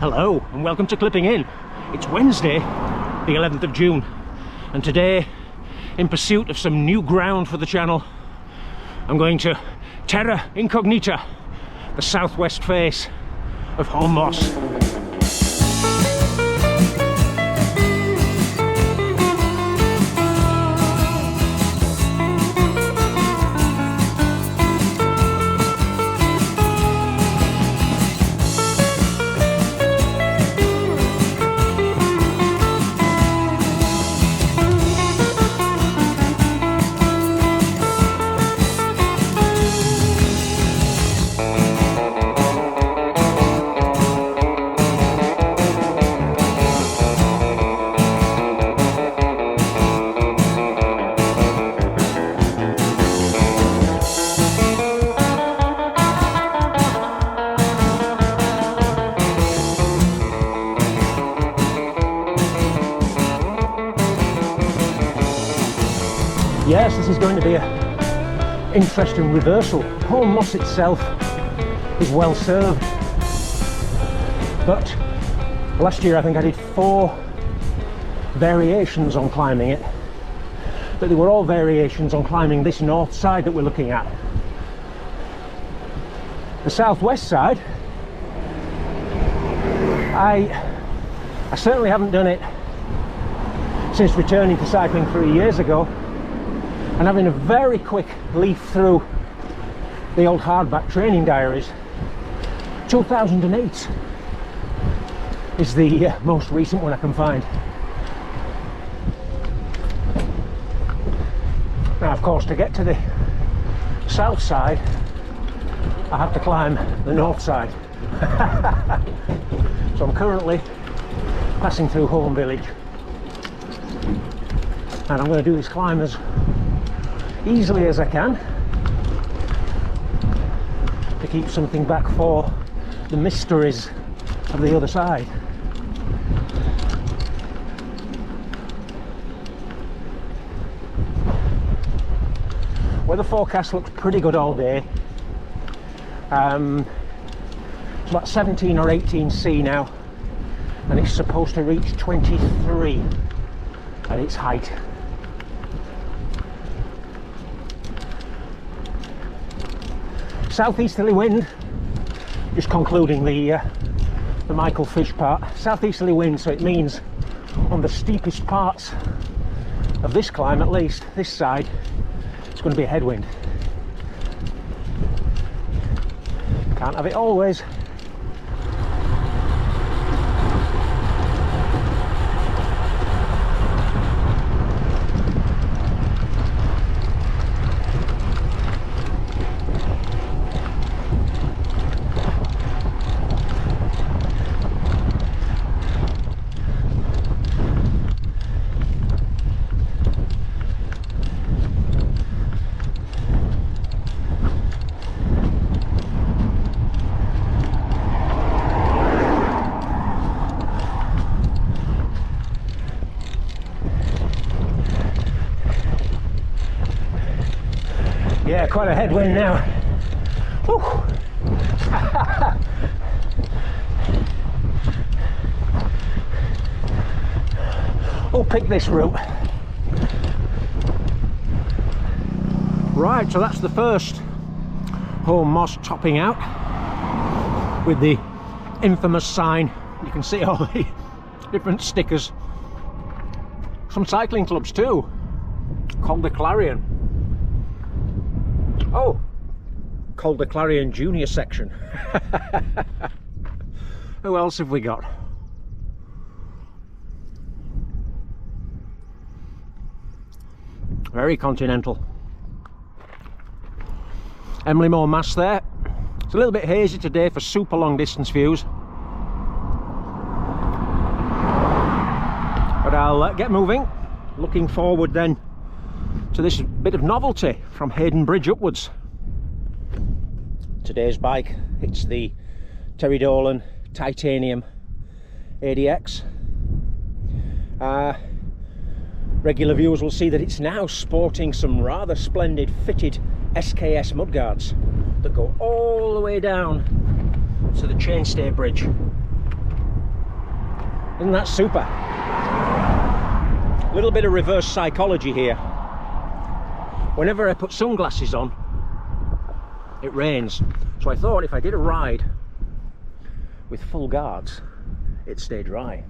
Hello and welcome to Clipping In. It's Wednesday, the 11th of June, and today, in pursuit of some new ground for the channel, I'm going to terra incognita, the southwest face of Holme. Yes, this is going to be an interesting reversal. Holme itself is well served, but last year I think I did 4 variations on climbing it, but they were all variations on climbing this north side that we're looking at. The southwest side, I certainly haven't done it since returning to cycling 3 years ago. And having a very quick leaf through the old hardback training diaries, 2008 is the most recent one I can find. Now, of course, to get to the south side, I have to climb the north side. So I'm currently passing through Holme village, and I'm going to do this climb as easily as I can to keep something back for the mysteries of the other side. Weather forecast looks pretty good all day. It's about 17 or 18 C now, and it's supposed to reach 23 at its height. Southeasterly wind, just concluding the Michael Fish part. Southeasterly wind, so it means on the steepest parts of this climb, at least this side, it's going to be a headwind. Can't have it always. Yeah, quite a headwind now. We'll pick this route. Right, so that's the first Holme topping out with the infamous sign. You can see all the different stickers. Some cycling clubs too, called the Clarion. Oh, called the Clarion Junior section. Who else have we got? Very continental. Emily Moore Mass there. It's a little bit hazy today for super long distance views, but I'll get moving. Looking forward then to this bit of novelty from Hayden Bridge upwards. Today's bike, it's the Terry Dolan Titanium ADX. Regular viewers will see that it's now sporting some rather splendid fitted SKS mudguards that go all the way down to the chainstay bridge. Isn't that super? A little bit of reverse psychology here. Whenever I put sunglasses on, it rains. So I thought if I did a ride with full guards, it'd stay dry.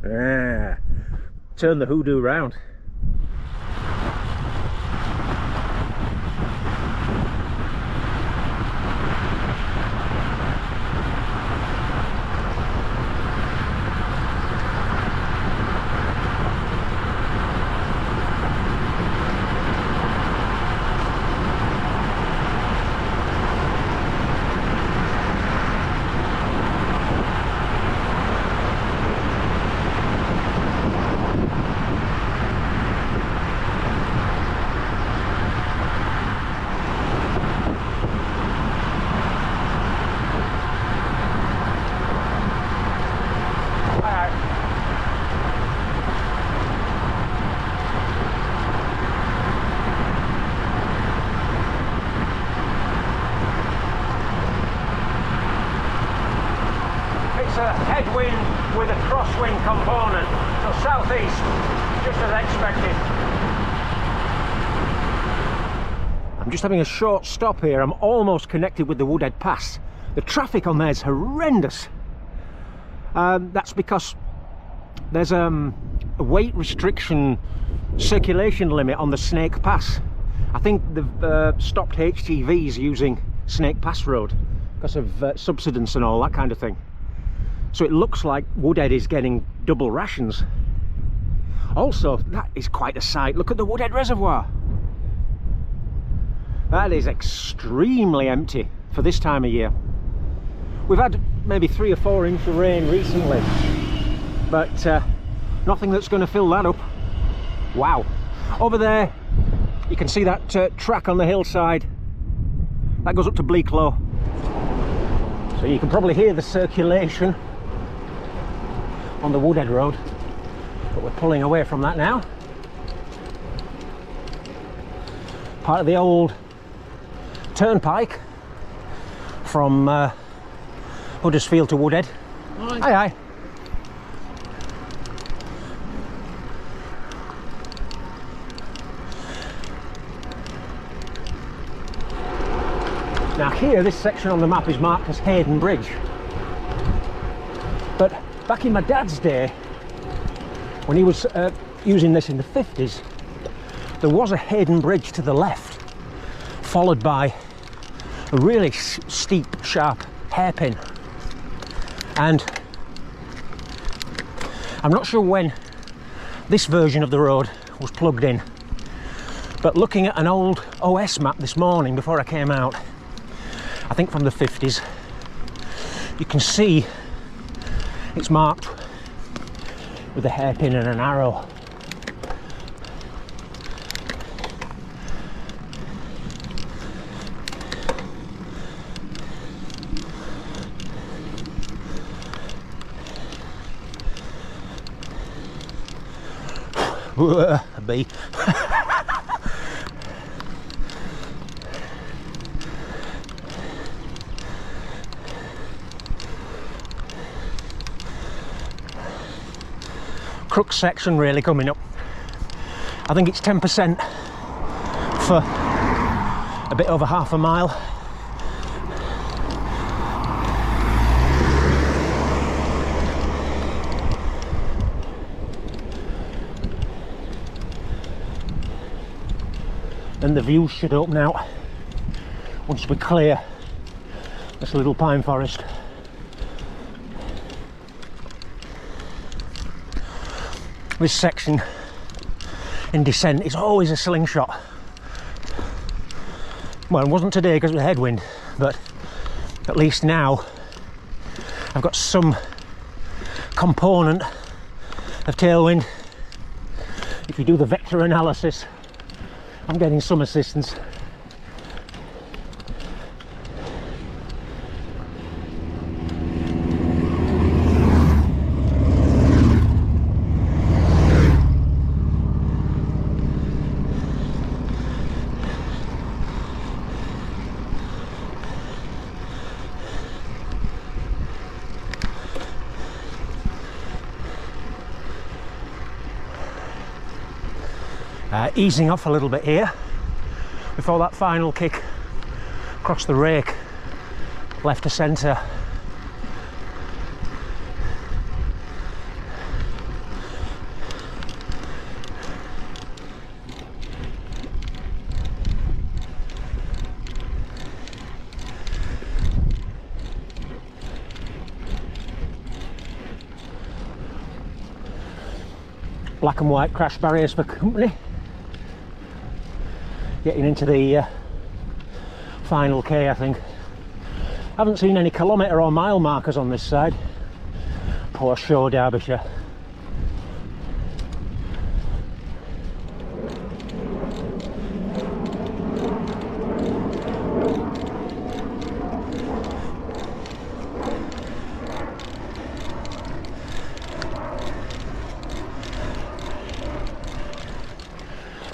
Turn the hoodoo round. It's a headwind with a crosswind component, so southeast, just as expected. I'm just having a short stop here. I'm almost connected with the Woodhead Pass. The traffic on there is horrendous. That's because there's a weight restriction circulation limit on the Snake Pass. I think they've stopped HGVs using Snake Pass Road because of subsidence and all that kind of thing. So it looks like Woodhead is getting double rations. Also, that is quite a sight. Look at the Woodhead Reservoir. That is extremely empty for this time of year. We've had maybe 3 or 4 inches of rain recently, but nothing that's going to fill that up. Wow. Over there, you can see that track on the hillside. That goes up to Bleaklow. So you can probably hear the circulation on the Woodhead Road, but we're pulling away from that now. Part of the old turnpike from Huddersfield to Woodhead. Hi. Hi, hi. Now here, this section on the map is marked as Hayden Bridge, but back in my dad's day, when he was using this in the 50s, there was a Hayden Bridge to the left, followed by a really steep, sharp hairpin. And I'm not sure when this version of the road was plugged in, but looking at an old OS map this morning before I came out, I think from the 50s, you can see it's marked with a hairpin and an arrow. A bee. Crux section really coming up. I think it's 10% for a bit over half a mile. Then the views should open out once we clear this little pine forest. This section in descent is always a slingshot. Well, it wasn't today because of the headwind, but at least now I've got some component of tailwind. If you do the vector analysis, I'm getting some assistance. Easing off a little bit here before that final kick across the rake, left to centre. Black and white crash barriers for company. Getting into the final K, I think. Haven't seen any kilometre or mile markers on this side. Poor show Derbyshire.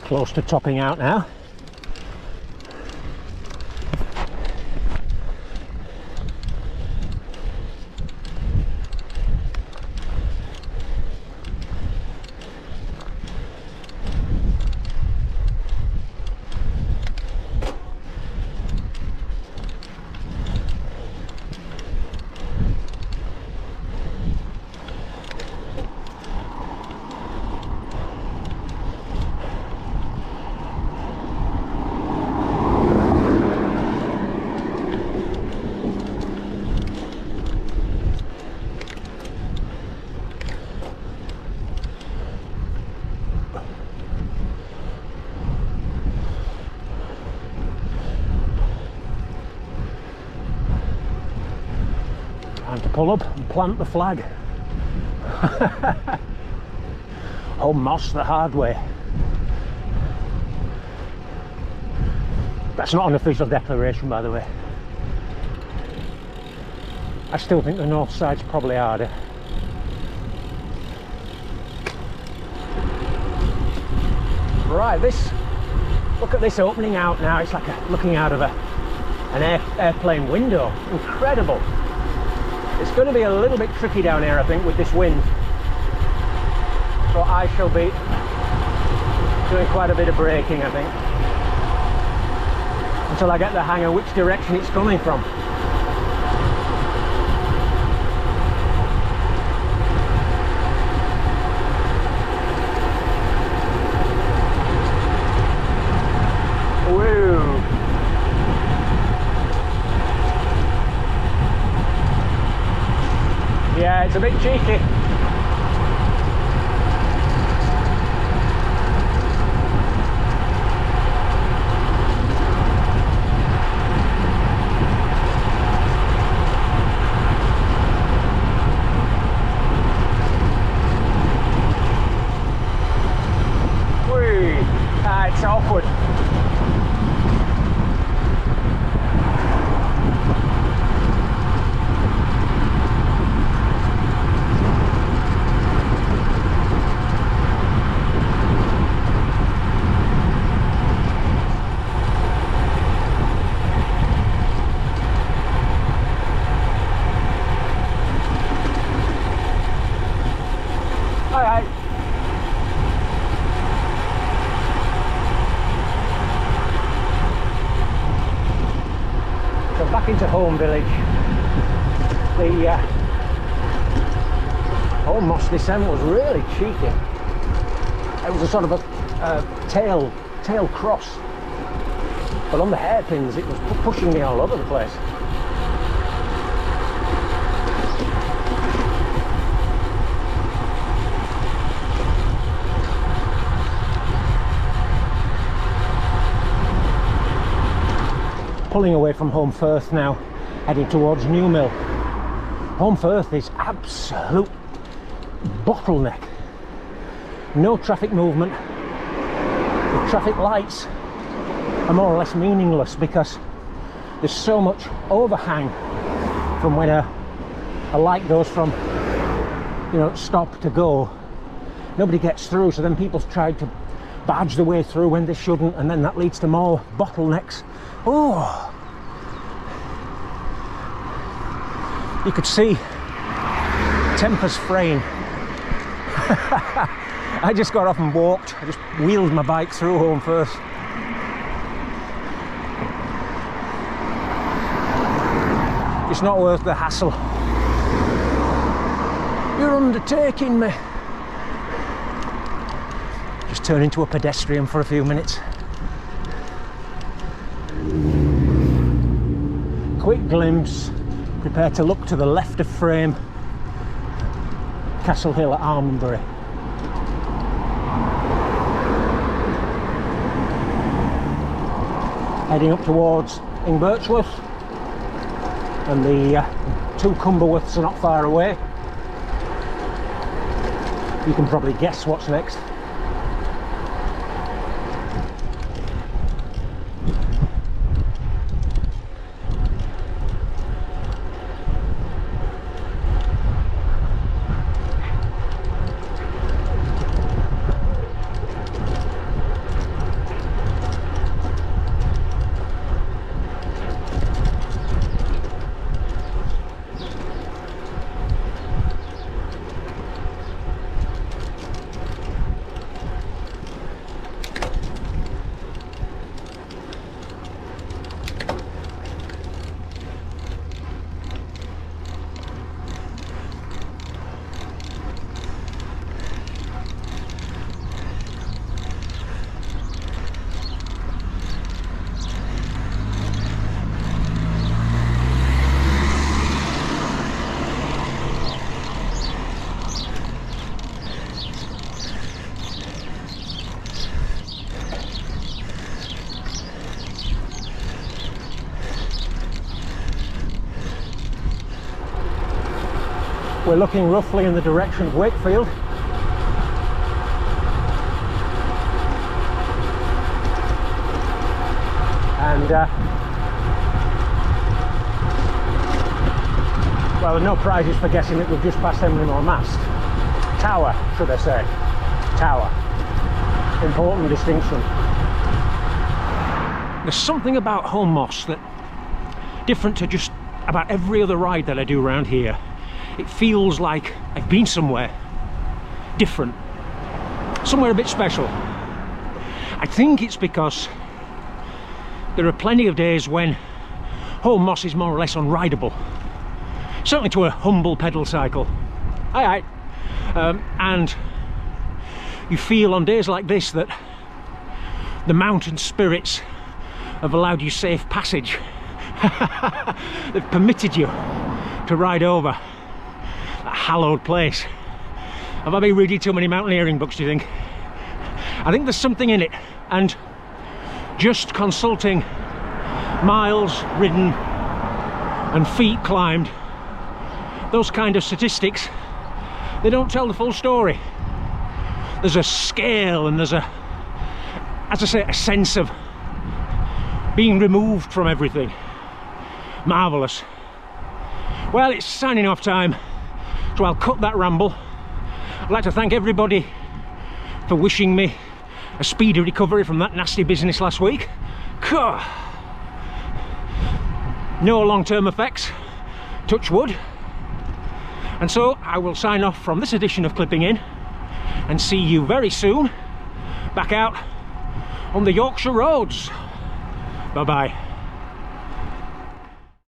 Close to topping out now. Time to pull up and plant the flag. Holme moss the hard way. That's not an official declaration, by the way. I still think the north side's probably harder. Right, look at this opening out now. It's like looking out of an airplane window. Incredible. It's going to be a little bit tricky down here, I think, with this wind. So I shall be doing quite a bit of braking, I think, until I get the hang of which direction it's coming from. Yeah, it's a bit cheeky. Whee! It's awkward. Back into Holme village. The Holme moss descent was really cheeky. It was a sort of a tail cross, but on the hairpins it was pushing me all over the place. Pulling away from Holme Firth now, heading towards Newmill. Holme Firth is absolute bottleneck. No traffic movement. The traffic lights are more or less meaningless because there's so much overhang from when a light goes from, you know, stop to go. Nobody gets through, so then people try to barge the way through when they shouldn't, and then that leads to more bottlenecks. Oh, you could see tempers fraying. I just got off and walked. I just wheeled my bike through Holme first. It's not worth the hassle. You're undertaking me. Just turn into a pedestrian for a few minutes. Quick glimpse. Prepare to look to the left of frame. Castle Hill at Armbury. Heading up towards Birchworth, and the two Cumberworths are not far away. You can probably guess what's next. We're looking roughly in the direction of Wakefield. And well, there's no prizes for guessing that we've just passed Henrymore Mast. Tower, should I say. Tower. Important distinction. There's something about Holme Moss that different to just about every other ride that I do around here. It feels like I've been somewhere different, somewhere a bit special. I think it's because there are plenty of days when Holme Moss is more or less unrideable, certainly to a humble pedal cycle. Aye, aye. And you feel on days like this that the mountain spirits have allowed you safe passage. They've permitted you to ride over that hallowed place. Have I been reading too many mountaineering books, do you think? I think there's something in it, and just consulting miles ridden and feet climbed, those kind of statistics, they don't tell the full story. There's a scale and there's a, as I say, a sense of being removed from everything. Marvellous. Well, it's signing off time, so I'll cut that ramble. I'd like to thank everybody for wishing me a speedy recovery from that nasty business last week. No long-term effects, touch wood. And so I will sign off from this edition of Clipping In and see you very soon back out on the Yorkshire roads. Bye bye.